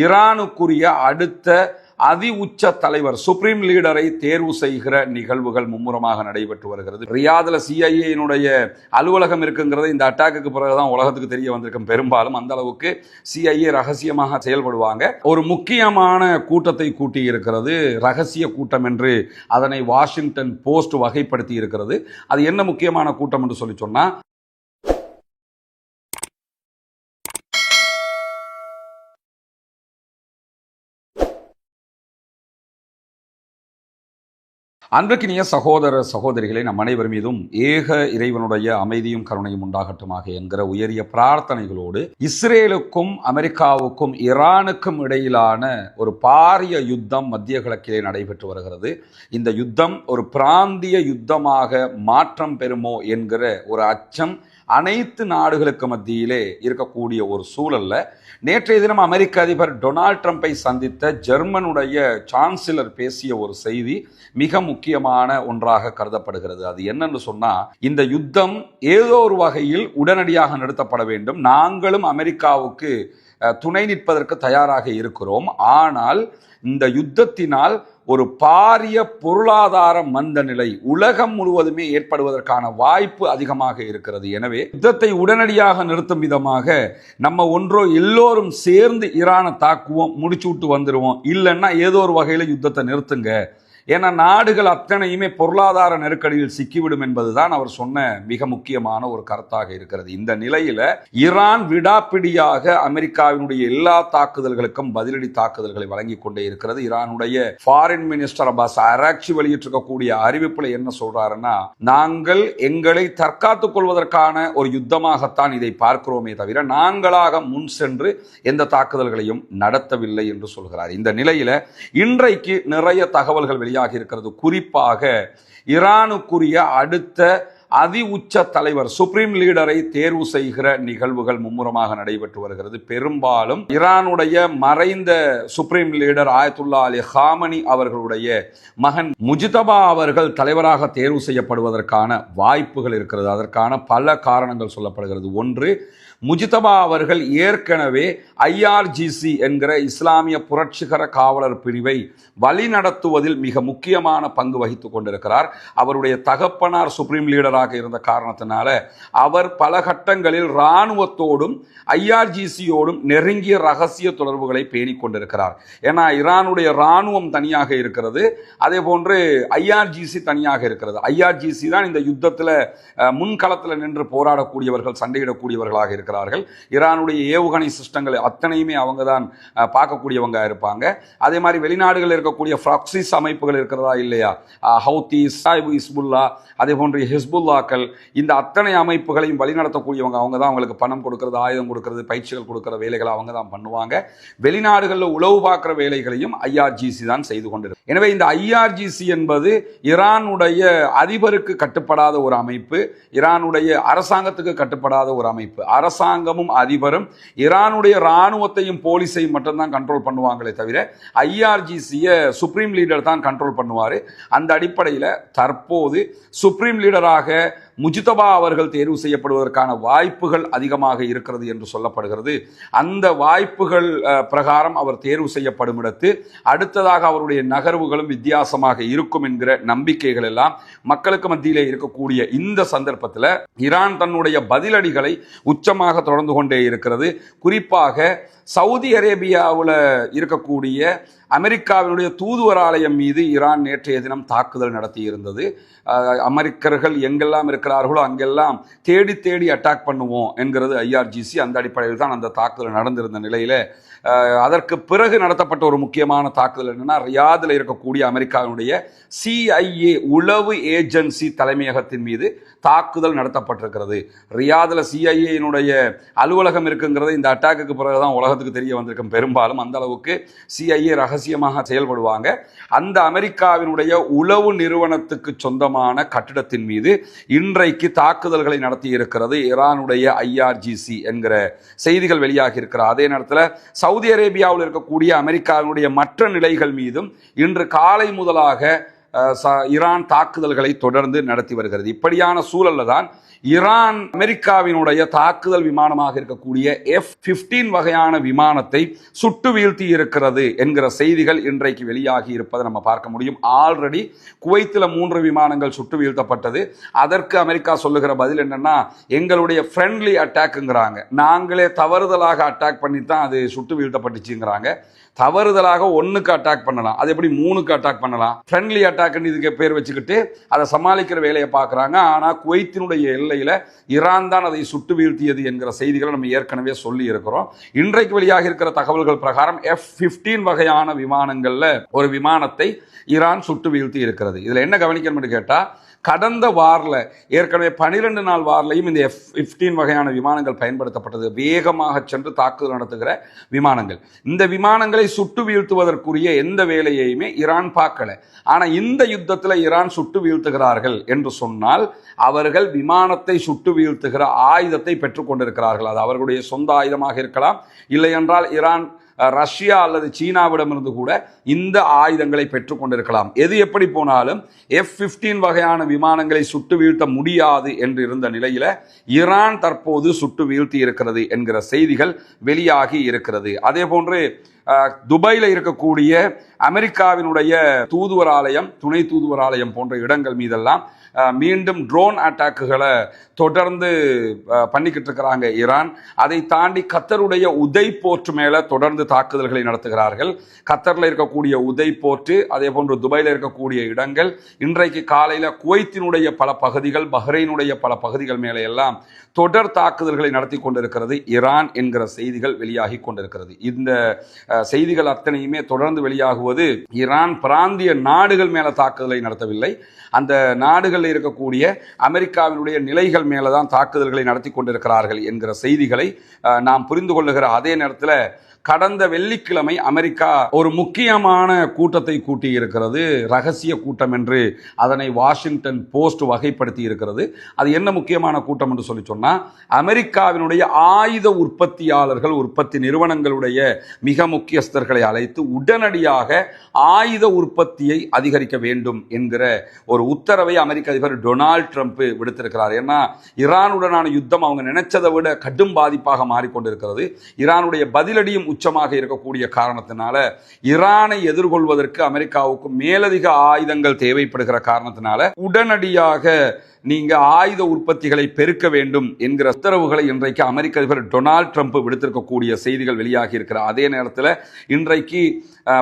ஈரானுக்குரிய அடுத்த அதி உச்ச தலைவர் சுப்ரீம் லீடரை தேர்வு செய்கிற நிகழ்வுகள் மும்முரமாக நடைபெற்று வருகிறது. ரியாதுல சிஐஏனுடைய அலுவலகம் இருக்குங்கிறது இந்த அட்டாக்கு பிறகுதான் உலகத்துக்கு தெரிய வந்திருக்கும். பெரும்பாலும் அந்த அளவுக்கு சிஐஏ ரகசியமாக செயல்படுவாங்க. ஒரு முக்கியமான கூட்டத்தை கூட்டி இருக்கிறது, ரகசிய கூட்டம் என்று அதனை வாஷிங்டன் போஸ்ட் வகைப்படுத்தி இருக்கிறது. அது என்ன முக்கியமான கூட்டம் என்று சொல்லி சொன்னா, அன்பிற்கினிய சகோதர சகோதரிகளை நம் அனைவர் மீதும் ஏக இறைவனுடைய அமைதியும் கருணையும் உண்டாகட்டுமாக என்கிற உயரிய பிரார்த்தனைகளோடு, இஸ்ரேலுக்கும் அமெரிக்காவுக்கும் ஈரானுக்கும் இடையிலான ஒரு பாரிய யுத்தம் மத்திய கிழக்கிலே நடைபெற்று வருகிறது. இந்த யுத்தம் ஒரு பிராந்திய யுத்தமாக மாற்றம் பெறுமோ என்கிற ஒரு அச்சம் அனைத்து நாடுகளுக்கு மத்தியிலே இருக்கக்கூடிய ஒரு சூழல்ல, நேற்றைய தினம் அமெரிக்க அதிபர் டொனால்ட் ட்ரம்பை சந்தித்த ஜெர்மனுடைய சான்சலர் பேசிய ஒரு செய்தி மிக முக்கியமான ஒன்றாக கருதப்படுகிறது. அது என்னன்னு சொன்னா, இந்த யுத்தம் ஏதோ ஒரு வகையில் உடனடியாக நிறுத்தப்பட வேண்டும், நாங்களும் அமெரிக்காவுக்கு துணை நிற்பதற்கு தயாராக இருக்கிறோம், ஆனால் இந்த யுத்தத்தினால் ஒரு பாரிய பொருளாதார மந்த நிலை உலகம் முழுவதுமே ஏற்படுவதற்கான வாய்ப்பு அதிகமாக இருக்கிறது. எனவே யுத்தத்தை உடனடியாக நிறுத்தும் விதமாக நம்ம ஒன்றோ எல்லோரும் சேர்ந்து ஈரானை தாக்குவோம், முடிச்சு விட்டு வந்துடுவோம், இல்லைன்னா ஏதோ ஒரு வகையில் யுத்தத்தை நிறுத்துங்க, ஏன்னா நாடுகள் அத்தனையுமே பொருளாதார நெருக்கடியில் சிக்கிவிடும் என்பதுதான் அவர் சொன்ன மிக முக்கியமான ஒரு கருத்தாக இருக்கிறது. இந்த நிலையில ஈரான் விடாப்பிடியாக அமெரிக்காவினுடைய எல்லா தாக்குதல்களுக்கும் பதிலடி தாக்குதல்களை வழங்கி கொண்டே இருக்கிறது. ஈரானுடைய ஃபாரின் மினிஸ்டர் அப்பாஸ் அராக்சி வெளியிட்டிருக்கக்கூடிய அறிவிப்புல என்ன சொல்றாருன்னா, நாங்கள் எங்களை தற்காத்துக் கொள்வதற்கான ஒரு யுத்தமாகத்தான் இதை பார்க்கிறோமே தவிர நாங்களாக முன் சென்று எந்த தாக்குதல்களையும் நடத்தவில்லை என்று சொல்கிறார். இந்த நிலையில இன்றைக்கு நிறைய தகவல்கள் வெளியாக இருக்கிறது. குறிப்பாக ஈரானுக்குரிய அடுத்த அதி உச்ச தலைவர் சுப்ரீம் லீடரை தேர்வு செய்கிற நிகழ்வுகள் மும்முரமாக நடைபெற்று வருகிறது. பெரும்பாலும் ஈரானுடைய மறைந்த சுப்ரீம் லீடர் ஆயத்துல்லா அலி ஹாமனி அவர்களுடைய மகன் முஜ்தபா அவர்கள் தலைவராக தேர்வு செய்யப்படுவதற்கான வாய்ப்புகள் இருக்கிறது. அதற்கான பல காரணங்கள் சொல்லப்படுகிறது. ஒன்று, முஜ்தபா அவர்கள் ஏற்கனவே ஐஆர்ஜிசி என்கிற இஸ்லாமிய புரட்சிகர காவலர் பிரிவை வழிநடத்துவதில் மிக முக்கியமான பங்கு வகித்துக் கொண்டிருக்கிறார். அவருடைய தகப்பனார் சுப்ரீம் லீடராக இருந்த காரணத்தினால அவர் பல கட்டங்களில் இராணுவத்தோடும் ஐஆர்ஜிசியோடும் நெருங்கிய ரகசிய தொடர்புகளை பேணிக் கொண்டிருக்கிறார். ஏன்னா ஈரானுடைய இராணுவம் தனியாக இருக்கிறது, அதே போன்று ஐஆர்ஜிசி தனியாக இருக்கிறது. ஐஆர்ஜிசி தான் இந்த யுத்தத்தில் முன்களத்தில் நின்று போராடக்கூடியவர்கள், சண்டையிடக்கூடியவர்களாக இருக்கிறார்கள். ஈரானுடைய ஏவுகணை சிஸ்டங்கள் அத்தனையுமே அவங்க தான் பார்க்கக்கூடியவங்க இருப்பாங்க. அதே மாதிரி வெளிநாடுகளில் இருக்கக்கூடிய ஃப்ராக்சிஸ் அமைப்புகள் இருக்கிறதா இல்லையா, ஹவுதி, ஹிஸ்புல்லா, அதே போன்று ஹிஸ்புல்லாக்கள், இந்த அத்தனை அமைப்புகளையும் வழிநடத்தக்கூடியவங்க அவங்க தான். அவங்களுக்கு பணம் கொடுக்கறது, ஆயுதம் கொடுக்கறது, பயிற்சிகள் கொடுக்கிற வேலைகளை அவங்க தான் பண்ணுவாங்க. வெளிநாடுகளில் உளவு பார்க்கிற வேலைகளையும் ஐஆர்ஜிசி தான் செய்து கொண்டிருக்கு. எனவே இந்த ஐஆர்ஜிசி என்பது ஈரானுடைய அதிபருக்கு கட்டுப்படாத ஒரு அமைப்பு, ஈரானுடைய அரசாங்கத்துக்கு கட்டுப்படாத ஒரு அமைப்பு. அரசாங்கமும் அதிபரும் ஈரானுடைய இராணுவத்தையும் போலீஸையும் மட்டும்தான் கண்ட்ரோல் பண்ணுவாங்களே தவிர ஐஆர்ஜிசியை சுப்ரீம் லீடர் தான் கண்ட்ரோல் பண்ணுவார். அந்த அடிப்படையில் தற்போது சுப்ரீம் லீடராக முஜ்தபா அவர்கள் தேர்வு செய்யப்படுவதற்கான வாய்ப்புகள் அதிகமாக இருக்கிறது என்று சொல்லப்படுகிறது. அந்த வாய்ப்புகள் பிரகாரம் அவர் தேர்வு செய்யப்படும் இடத்து அடுத்ததாக அவருடைய நகர்வுகளும் வித்தியாசமாக இருக்கும் என்கிற நம்பிக்கைகள் எல்லாம் மக்களுக்கு மத்தியிலே இருக்கக்கூடிய இந்த சந்தர்ப்பத்தில் ஈரான் தன்னுடைய பதிலடிகளை உச்சமாக தொடர்ந்து கொண்டே இருக்கிறது. குறிப்பாக சவுதி அரேபியாவில் இருக்கக்கூடிய அமெரிக்காவினுடைய தூதுவர் ஆலயம் மீது ஈரான் நேற்றைய தினம் தாக்குதல் நடத்தி இருந்தது. அமெரிக்கர்கள் எங்கெல்லாம் இருக்கிறார்களோ அங்கெல்லாம் தேடி தேடி அட்டாக் பண்ணுவோம் என்கிறது ஐஆர்ஜிசி. அந்த அடிப்படையில் தான் அந்த தாக்குதல் நடந்திருந்த நிலையில அதற்கு பிறகு நடத்தப்பட்ட ஒரு முக்கியமான தாக்குதல் என்னன்னா, ரியாதில் இருக்கக்கூடிய அமெரிக்காவினுடைய சிஐஏ உளவு ஏஜென்சி தலைமையகத்தின் மீது தாக்குதல் நடத்தப்பட்டிருக்கிறது. ரியாதில் சிஐஏனுடைய அலுவலகம் இருக்குங்கிறது இந்த அட்டாக்கு பிறகுதான் உலகத்துக்கு தெரிய வந்திருக்கும். பெரும்பாலும் அந்த அளவுக்கு சிஐஏ ரகசியமாக செயல்படுவாங்க. அந்த அமெரிக்காவினுடைய உளவு நிறுவனத்துக்கு சொந்தமான கட்டிடத்தின் மீது இன்றைக்கு தாக்குதல்களை நடத்தி இருக்கிறது ஈரானுடைய ஐஆர்ஜிசி என்கிற செய்திகள் வெளியாகி இருக்கிறது. அதே நேரத்தில் சவுதி அரேபியாவில் இருக்கக்கூடிய அமெரிக்காவினுடைய மற்ற நிலைகள் மீதும் இன்று காலை முதலாக ஈரான் தாக்குதல்களை தொடர்ந்து நடத்தி வருகிறது. இப்படியான சூழல்ல தான் ஈரான் அமெரிக்காவினுடைய தாக்குதல் விமானமாக இருக்கக்கூடிய F-15 வகையான விமானத்தை சுட்டு வீழ்த்தி இருக்கிறது என்கிற செய்திகள் இன்றைக்கு வெளியாகி இருப்பதை நம்ம பார்க்க முடியும். ஆல்ரெடி குவைத்தில் 3 விமானங்கள் சுட்டு வீழ்த்தப்பட்டது. அதற்கு அமெரிக்கா சொல்லுகிற பதில் என்னன்னா, எங்களுடைய ஃப்ரெண்ட்லி அட்டாக்ங்கிறாங்க, நாங்களே தவறுதலாக அட்டாக் பண்ணி தான் அது சுட்டு வீழ்த்தப்பட்டுச்சுங்கிறாங்க. தவறுதலாக 1க்கு அட்டாக் பண்ணலாம், அது எப்படி 3க்கு அட்டாக் பண்ணலாம்? ஃப்ரெண்ட்லி அட்டாக்னு இதுக்கு பேர் வச்சுக்கிட்டு அதை சமாளிக்கிற வேலையை பார்க்குறாங்க. ஆனால் குவைத்தினுடைய எல்லையில் ஈரான் தான் அதை சுட்டு வீழ்த்தியது என்கிற செய்திகளை நம்ம ஏற்கனவே சொல்லி இருக்கிறோம். இன்றைக்கு வெளியாக இருக்கிற தகவல்கள் பிரகாரம் F-15 வகையான விமானங்களில் ஒரு விமானத்தை ஈரான் சுட்டு வீழ்த்தி இருக்கிறது. இதில் என்ன கவனிக்கணும்னு கேட்டால், கடந்த வாரில் ஏற்கனவே 12 நாள் வாரிலையும் இந்த F-15 வகையான விமானங்கள் பயன்படுத்தப்பட்டது. வேகமாக சென்று தாக்குதல் நடத்துகிற விமானங்கள். இந்த விமானங்களை சுட்டு வீழ்த்துவதற்குரிய எந்த வேலையையுமே ஈரான் பார்க்கல. ஆனால் இந்த யுத்தத்தில் ஈரான் சுட்டு வீழ்த்துகிறார்கள் என்று சொன்னால் அவர்கள் விமானத்தை சுட்டு வீழ்த்துகிற ஆயுதத்தை பெற்றுக்கொண்டிருக்கிறார்கள். அது அவர்களுடைய சொந்த ஆயுதமாக இருக்கலாம், இல்லை என்றால் ஈரான் ரஷ்யா அல்லது சீனாவிடமிருந்து கூட இந்த ஆயுதங்களை பெற்றுக்கொண்டிருக்கலாம். எது எப்படி போனாலும் F-15 வகையான விமானங்களை சுட்டு வீழ்த்த முடியாது என்று இருந்த நிலையில ஈரான் தற்போது சுட்டு வீழ்த்தி இருக்கிறது என்கிற செய்திகள் வெளியாகி இருக்கிறது. அதே போன்று துபாயில் இருக்கக்கூடிய அமெரிக்காவினுடைய தூதுவராலயம், துணை தூதுவராலயம் போன்ற இடங்கள் மீதெல்லாம் மீண்டும் ட்ரோன் அட்டாக்குகளை தொடர்ந்து பண்ணிக்கிட்டு இருக்கிறாங்க ஈரான். அதை தாண்டி கத்தருடைய உதய் போர்ட் மேலே தொடர்ந்து தாக்குதல்களை நடத்துகிறார்கள். கத்தரில் இருக்கக்கூடிய உதய் போர்ட், அதே போன்று துபாயில் இருக்கக்கூடிய இடங்கள், இன்றைக்கு காலையில் குவைத்தினுடைய பல பகுதிகள், பஹ்ரைனுடைய பல பகுதிகள் மேலே எல்லாம் தொடர் தாக்குதல்களை நடத்தி கொண்டிருக்கிறது ஈரான் என்கிற செய்திகள் வெளியாகி கொண்டிருக்கிறது. இந்த செய்திகள் அத்தனையுமே தொடர்ந்து வெளியாகுவது ஈரான் பிராந்திய நாடுகள் மேல தாக்குதலை நடத்தவில்லை, அந்த நாடுகளில் இருக்கக்கூடிய அமெரிக்காவினுடைய நிலைகள் மேலதான் தாக்குதல்களை நடத்தி கொண்டிருக்கிறார்கள் என்கிற செய்திகளை நாம் புரிந்து கொள்ளுகிற அதே நேரத்தில் கடந்த வெள்ளிக்கிழமை அமெரிக்கா ஒரு முக்கியமான கூட்டத்தை கூட்டி இருக்கிறது. ரகசிய கூட்டம் என்று அதனை வாஷிங்டன் போஸ்ட் வகைப்படுத்தி இருக்கிறது. அது என்ன முக்கியமான கூட்டம் என்று சொல்லி சொன்னா, அமெரிக்காவினுடைய ஆயுத உற்பத்தியாளர்கள், உற்பத்தி நிறுவனங்களுடைய மிக முக்கியஸ்தர்களை அழைத்து உடனடியாக ஆயுத உற்பத்தியை அதிகரிக்க வேண்டும் என்கிற ஒரு உத்தரவை அமெரிக்க அதிபர் டொனால்ட் ட்ரம்ப் விடுத்திருக்கிறார். ஏன்னா ஈரானுடனான யுத்தம் அவங்க நினைச்சதை விட கடும் பாதிப்பாக மாறிக்கொண்டிருக்கிறது. ஈரானுடைய பதிலடியும் உச்சமாக இருக்கக்கூடிய காரணத்தினால ஈரானை எதிர்கொள்வதற்கு அமெரிக்காவுக்கு மேலதிக ஆயுதங்கள் தேவைப்படுகிற காரணத்தினால உடனடியாக நீங்க ஆயுத உற்பத்திகளை பெருக்க வேண்டும் என்கிற உத்தரவுகளை இன்றைக்கு அமெரிக்க அதிபர் டொனால்ட் ட்ரம்ப் விடுத்திருக்கக்கூடிய செய்திகள் வெளியாகி இருக்கிற அதே நேரத்தில் இன்றைக்கு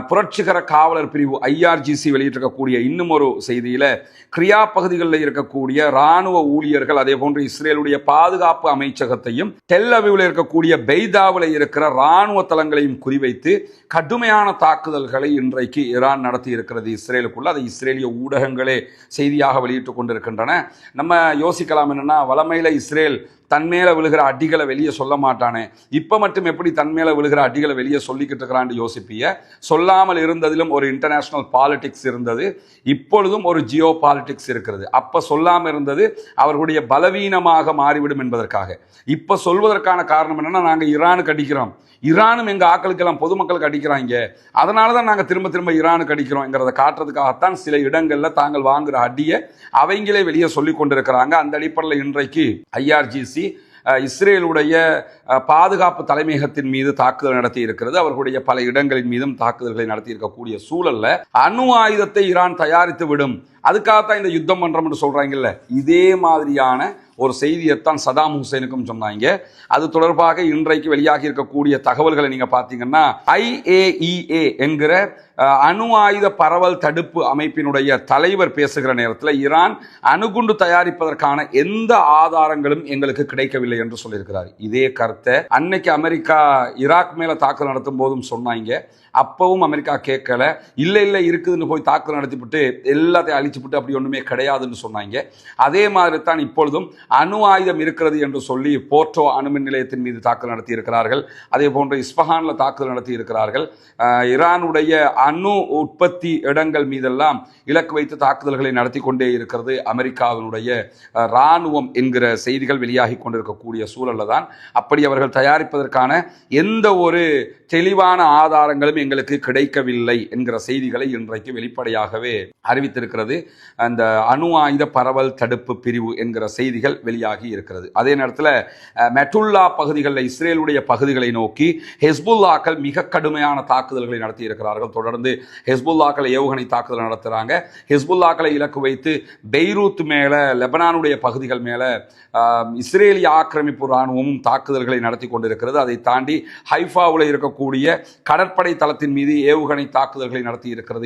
புரட்சிகர காவலர் பிரிவு IRGC வெளியிட்டிருக்கக்கூடிய இன்னும் ஒரு செய்தியில கிரியா பகுதிகளில் இருக்கக்கூடிய ராணுவ ஊழியர்கள், அதே போன்று இஸ்ரேலுடைய பாதுகாப்பு அமைச்சகத்தையும் டெல் அவிவில் இருக்கக்கூடிய பெய்தாவில் இருக்கிற ராணுவ தளங்களையும் குறிவைத்து கடுமையான தாக்குதல்களை இன்றைக்கு ஈரான் நடத்தி இருக்கிறது இஸ்ரேலுக்குள்ள. அதை இஸ்ரேலிய ஊடகங்களே செய்தியாக வெளியிட்டுக் கொண்டிருக்கின்றன. நம்ம யோசிக்கலாம் என்னன்னா, வலமையில இஸ்ரேல் தன்மேல விழுகிற அடிகளை வெளியே சொல்ல மாட்டானே, இப்ப மட்டும் எப்படி தன்மேல விழுகிற அடிகளை வெளியே சொல்லிக்கிட்டு இருக்கிறான்னு யோசிப்பிய. சொல்லாமல் இருந்ததிலும் ஒரு இன்டர்நேஷனல் பாலிடிக்ஸ் இருந்தது, இப்பொழுதும் ஒரு ஜியோ பாலிடிக்ஸ் இருக்கிறது. அப்ப சொல்லாமல் இருந்தது அவர்களுடைய பலவீனமாக மாறிவிடும் என்பதற்காக. இப்ப சொல்வதற்கான காரணம் என்னன்னா, நாங்க ஈரானுக்கு அடிக்கிறோம், ஈரானும் எங்க ஆக்களுக்கெல்லாம் பொதுமக்களுக்கு அடிக்கிறாங்க, அதனாலதான் நாங்க திரும்ப திரும்ப ஈரானுக்கு அடிக்கிறோம்ங்கிறத காட்டுறதுக்காகத்தான் சில இடங்கள்ல தாங்கள் வாங்குற அடியை அவங்களே வெளியே சொல்லி கொண்டிருக்கிறாங்க. அந்த அடிப்படையில் இன்றைக்கு IRGC இஸ்ரேலுடைய பாதுகாப்பு தலைமையகத்தின் மீது தாக்குதல் நடத்தி இருக்கிறது. அவர்களுடைய பல இடங்களின் மீதும் தாக்குதல்களை நடத்தி இருக்கக்கூடிய சூழல்ல அணு ஆயுதத்தை ஈரான் தயாரித்து விடும், அதுக்காகத்தான் இந்த யுத்தம் பண்றோம் என்று சொல்றாங்கல்ல, இதே மாதிரியான ஒரு செய்தியைத்தான் சதாம் ஹுசைனுக்கும் சொன்னாங்க. அது தொடர்பாக இன்றைக்கு வெளியாகி இருக்கக்கூடிய தகவல்களை நீங்க பார்த்தீங்கன்னா, IAEA என்கிற அணு ஆயுத பரவல் தடுப்பு அமைப்பினுடைய தலைவர் பேசுகிற நேரத்தில் ஈரான் அணுகுண்டு தயாரிப்பதற்கான எந்த ஆதாரங்களும் எங்களுக்கு கிடைக்கவில்லை என்று சொல்லியிருக்கிறார். இதே கருத்தை அன்னைக்கு அமெரிக்கா ஈராக் மேல தாக்குதல் நடத்தும் போதும் சொன்னாங்க. அப்பவும் அமெரிக்கா கேட்கல, இல்லை இல்லை இருக்குதுன்னு போய் தாக்குதல் நடத்திவிட்டு எல்லாத்தையும் அழிச்சுவிட்டு அப்படி ஒன்றுமே கிடையாதுன்னு சொன்னாங்க. அதே மாதிரி தான் இப்பொழுதும் அணு ஆயுதம் இருக்கிறது என்று சொல்லி போர்ட்டோ அணுமின் நிலையத்தின் மீது தாக்குதல் நடத்தி இருக்கிறார்கள். அதே போன்று இஸ்பஹானில் தாக்குதல் நடத்தி இருக்கிறார்கள். ஈரானுடைய அணு உற்பத்தி இடங்கள் மீதெல்லாம் இலக்கு வைத்து தாக்குதல்களை நடத்தி கொண்டே இருக்கிறது அமெரிக்காவினுடைய இராணுவம் என்கிற செய்திகள் வெளியாகி கொண்டிருக்கக்கூடிய சூழல்ல தான் அப்படி அவர்கள் தயாரிப்பதற்கான எந்த ஒரு தெளிவான ஆதாரங்களும் எங்களுக்கு கிடைக்கவில்லை என்கிற செய்திகளை இன்றைக்கு வெளிப்படையாகவே அறிவித்திருக்கிறது அந்த அணு ஆயுத பரவல் தடுப்பு பிரிவு என்கிற செய்திகள் வெளியாகி இருக்கிறது. அதே நேரத்தில் மெட்டுல்லா பகுதிகளில் இஸ்ரேலுடைய பகுதிகளை நோக்கி ஹெஸ்புல்லாக்கள் மிக கடுமையான தாக்குதல்களை நடத்தி இருக்கிறார்கள். தொடர்ந்து ஹெஸ்புல்லாக்களை ஏவுகணை தாக்குதல் நடத்துகிறாங்க. ஹெஸ்புல்லாக்களை இலக்கு வைத்து பெய்ரூத் மேலே லெபனானுடைய பகுதிகள் மேலே இஸ்ரேலிய ஆக்கிரமிப்பு இராணுவமும் தாக்குதல்களை நடத்தி கொண்டிருக்கிறது. அதை தாண்டி ஹைஃபாவில் இருக்கக்கூடிய கடற்படை தளத்தின் மீது ஏவுகணை தாக்குதல்களை நடத்தி இருக்கிறது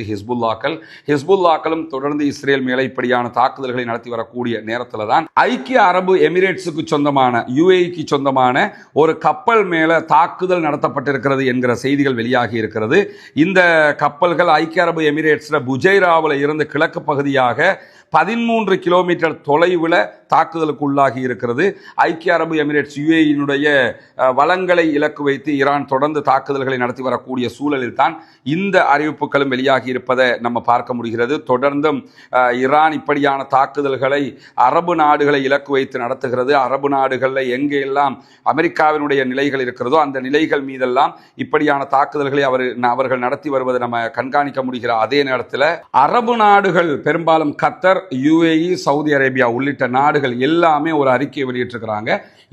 ஹெஸ்புல்லாக்களும் தொடர்ந்து இஸ்ரேல் மேலே இப்படியான தாக்குதல்களை நடத்தி வரக்கூடிய நேரத்தில் தான் ஐக்கிய அரபு எமிரேட்ஸுக்கு சொந்தமான யுஏஇக்கு சொந்தமான ஒரு கப்பல் மேலே தாக்குதல் நடத்தப்பட்டிருக்கிறது என்கிற செய்திகள் வெளியாகி இருக்கிறது. இந்த கப்பல்கள் ஐக்கிய அரபு எமிரேட்ஸில் புஜைராவில் இருந்து கிழக்கு பகுதியாக 13 கிலோமீட்டர் தொலைவில் தாக்குதலுக்கு உள்ளாகி இருக்கிறது. ஐக்கிய அரபு எமிரேட்ஸ் யுஏஇனுடைய வளங்களை இலக்கு வைத்து ஈரான் தொடர்ந்து தாக்குதல்களை நடத்தி வரக்கூடிய சூழலில் தான் இந்த அறிவிப்புகளும் வெளியாகி இருப்பதை நம்ம பார்க்க முடிகிறது. தொடர்ந்தும் ஈரான் இப்படியான தாக்குதல்களை அரபு நாடுகளை இலக்கு வைத்து நடத்துகிறது. அரபு நாடுகளில் எங்கெல்லாம் அமெரிக்காவினுடைய நிலைகள் இருக்கிறதோ அந்த நிலைகள் மீதெல்லாம் இப்படியான தாக்குதல்களை அவர்கள் நடத்தி வருவதை நம்ம கண்காணிக்க முடிகிற அதே நேரத்தில் அரபு நாடுகள் பெரும்பாலும் கத்தர், யுஏஇ, சவுதி அரேபியா உள்ளிட்ட நாடுகள் எல்லாமே ஒரு அறிக்கையை வெளியிட்டிருக்கிறாங்க.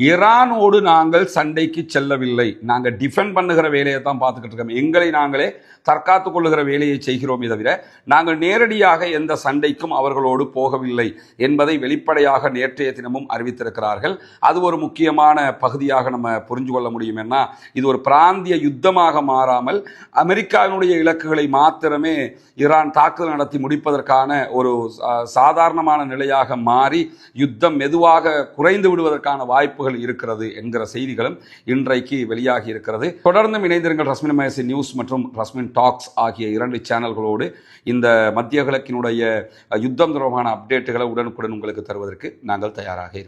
ஈரானோடு நாங்கள் சண்டைக்கு செல்லவில்லை, நாங்கள் டிஃபெண்ட் பண்ணுகிற வேலையை தான் பார்த்துக்கிட்டு இருக்கோம், எங்களை நாங்களே தற்காத்துக் கொள்ளுகிற வேலையை செய்கிறோமே தவிர நாங்கள் நேரடியாக எந்த சண்டைக்கும் அவர்களோடு போகவில்லை என்பதை வெளிப்படையாக நேற்றைய தினமும் அறிவித்திருக்கிறார்கள். அது ஒரு முக்கியமான பகுதியாக நம்ம புரிஞ்சு கொள்ள முடியும். என்ன, இது ஒரு பிராந்திய யுத்தமாக மாறாமல் அமெரிக்காவினுடைய இலக்குகளை மாத்திரமே ஈரான் தாக்குதல் நடத்தி முடிப்பதற்கான ஒரு சாதாரணமான நிலையாக மாறி யுத்தம் மெதுவாக குறைந்து விடுவதற்கான வாய்ப்புகள் இருக்கிறது என்கிற செய்திகளும் இன்றைக்கு வெளியாகி இருக்கிறது. தொடர்ந்து இணைந்திருங்கள் ரஸ்மின் மயசி நியூஸ் மற்றும் ரஸ்மின் டாக்ஸ் ஆகிய 2 சேனல்களோடு. இந்த மத்திய கிழக்கினுடைய யுத்தம் தொடர்பான அப்டேட்டுகளை உடனுக்குடன் உங்களுக்கு தருவதற்கு நாங்கள் தயாராக இருக்கோம்.